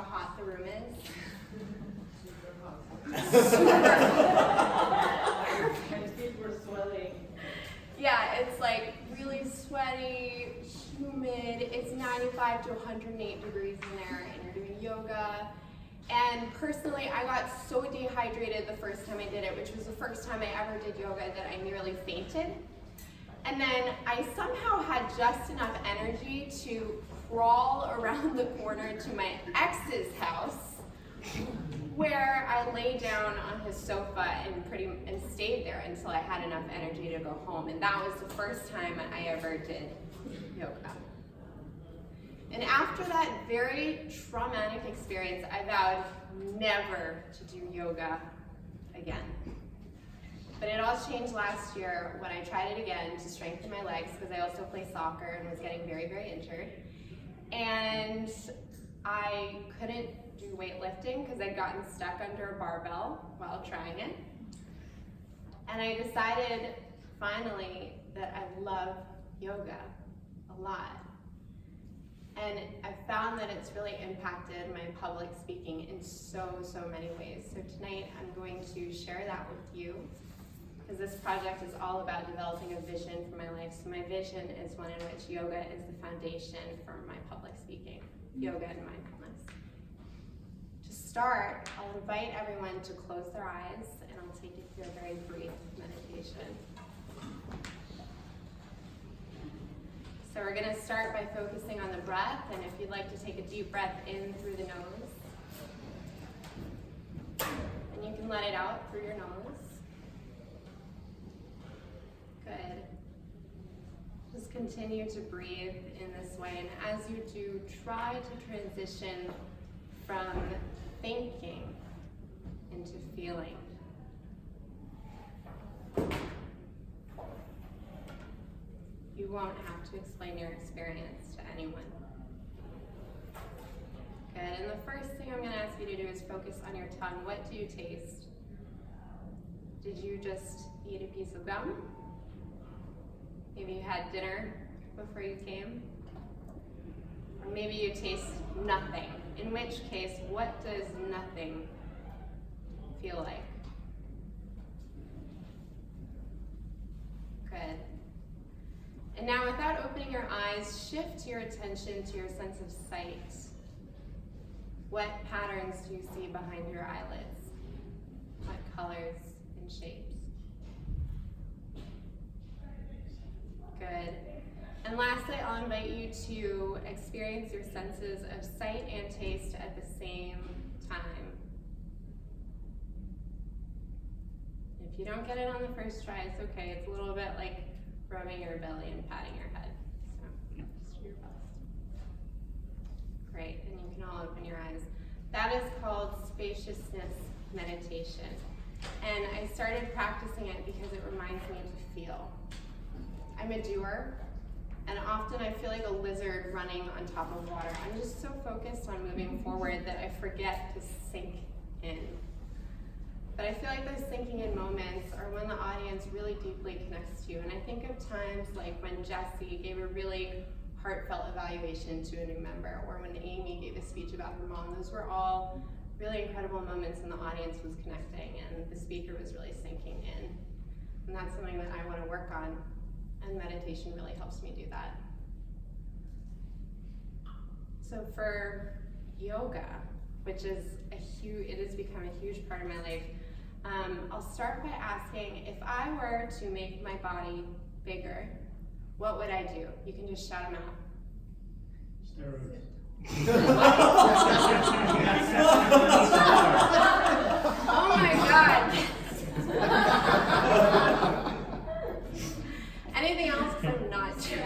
how hot the room is? We're sweating. Yeah, it's like really sweaty, humid. It's 95 to 108 degrees in there, and you're doing yoga. And personally, I got so dehydrated the first time I did it, which was the first time I ever did yoga, that I nearly fainted. And then I somehow had just enough energy to crawl around the corner to my ex's house, where I lay down on his sofa and stayed there until I had enough energy to go home. And that was the first time I ever did yoga. And after that very traumatic experience, I vowed never to do yoga again. But it all changed last year when I tried it again to strengthen my legs, because I also play soccer and was getting very, very injured. And I couldn't do weightlifting because I'd gotten stuck under a barbell while trying it. And I decided finally that I love yoga a lot. And I found that it's really impacted my public speaking in so many ways. So tonight I'm going to share that with you, because this project is all about developing a vision for my life. So my vision is one in which yoga is the foundation for my public speaking, yoga and mindfulness. To start, I'll invite everyone to close their eyes, and I'll take you through a very brief meditation. So we're going to start by focusing on the breath, and if you'd like to take a deep breath in through the nose, and you can let it out through your nose. Good. Just continue to breathe in this way, and as you do, try to transition from thinking into feeling. You won't have to explain your experience to anyone. Good, and the first thing I'm going to ask you to do is focus on your tongue. What do you taste? Did you just eat a piece of gum? Maybe you had dinner before you came? Or maybe you taste nothing. In which case, what does nothing feel like? Good. And now, without opening your eyes, shift your attention to your sense of sight. What patterns do you see behind your eyelids? What colors and shapes? Good. And lastly, I'll invite you to experience your senses of sight and taste at the same time. If you don't get it on the first try, it's okay. It's a little bit like rubbing your belly and patting your head. So just do your best. Great, and you can all open your eyes. That is called spaciousness meditation. And I started practicing it because it reminds me to feel. I'm a doer, and often I feel like a lizard running on top of water. I'm just so focused on moving forward that I forget to sink in. But I feel like those sinking in moments are when the audience really deeply connects to you. And I think of times like when Jessie gave a really heartfelt evaluation to a new member, or when Amy gave a speech about her mom. Those were all really incredible moments, and the audience was connecting, and the speaker was really sinking in. And that's something that I want to work on, and meditation really helps me do that. So for yoga, which is it has become a huge part of my life, I'll start by asking, if I were to make my body bigger, what would I do? You can just shout them out. Steroids. Oh my God. Anything else from not straight?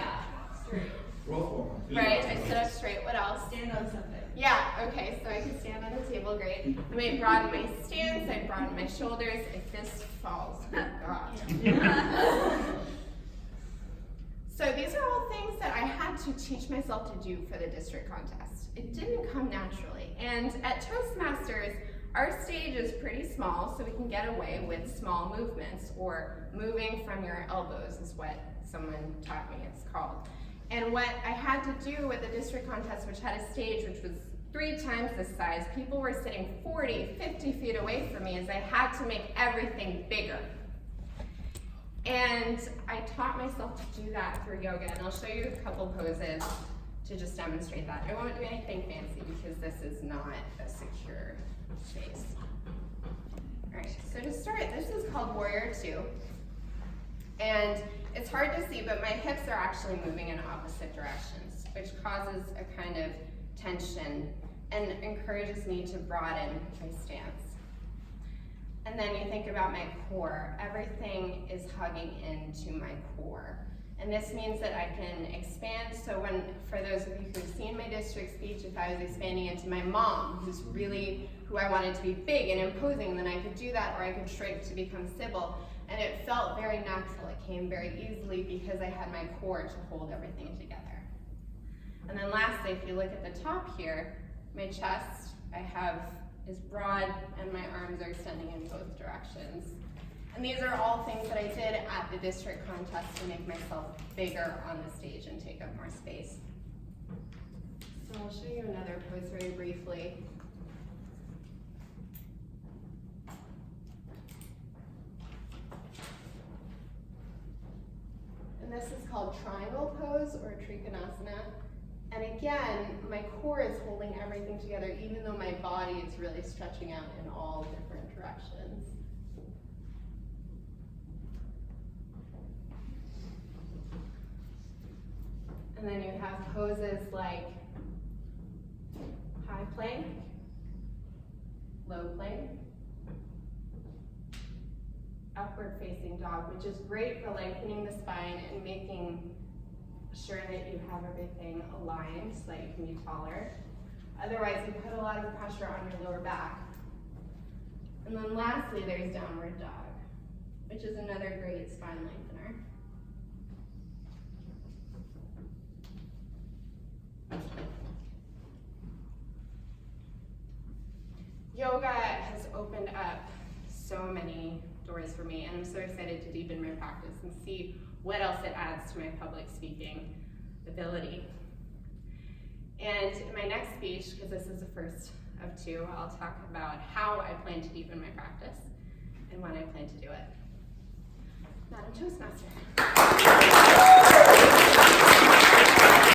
Right, I sit up straight. What else? Stand on something. Yeah, okay, so I can stand on the table, great. I might broaden my stance, I broaden my shoulders, if this falls, oh God. So these are all things that I had to teach myself to do for the district contest. It didn't come naturally. And at Toastmasters, our stage is pretty small, so we can get away with small movements, or moving from your elbows is what someone taught me it's called. And what I had to do with the district contest, which had a stage which was 3 times this size. People were sitting 40, 50 feet away from me as I had to make everything bigger. And I taught myself to do that through yoga, and I'll show you a couple poses to just demonstrate that. I won't do anything fancy because this is not a secure space. All right, so to start, this is called Warrior 2. And it's hard to see, but my hips are actually moving in opposite directions, which causes a kind of tension and encourages me to broaden my stance. And then you think about my core. Everything is hugging into my core. And this means that I can expand. So for those of you who've seen my district speech, if I was expanding into my mom, who I wanted to be big and imposing, then I could do that, or I could shrink to become Sybil. And it felt very natural. It came very easily because I had my core to hold everything together. And then lastly, if you look at the top here, my chest is broad and my arms are extending in both directions. And these are all things that I did at the district contest to make myself bigger on the stage and take up more space. So I'll show you another pose very briefly. And this is called triangle pose or trikonasana. And again, my core is holding everything together even though my body is really stretching out in all different directions. And then you have poses like high plank, low plank, upward facing dog, which is great for lengthening the spine and making sure that you have everything aligned so that you can be taller. Otherwise, you put a lot of pressure on your lower back. And then lastly, there's downward dog, which is another great spine lengthener. Yoga has opened up so many doors for me, and I'm so excited to deepen my practice and see what else it adds to my public speaking ability. And in my next speech, because this is the first of 2, I'll talk about how I plan to deepen my practice and when I plan to do it. Madam Toastmaster.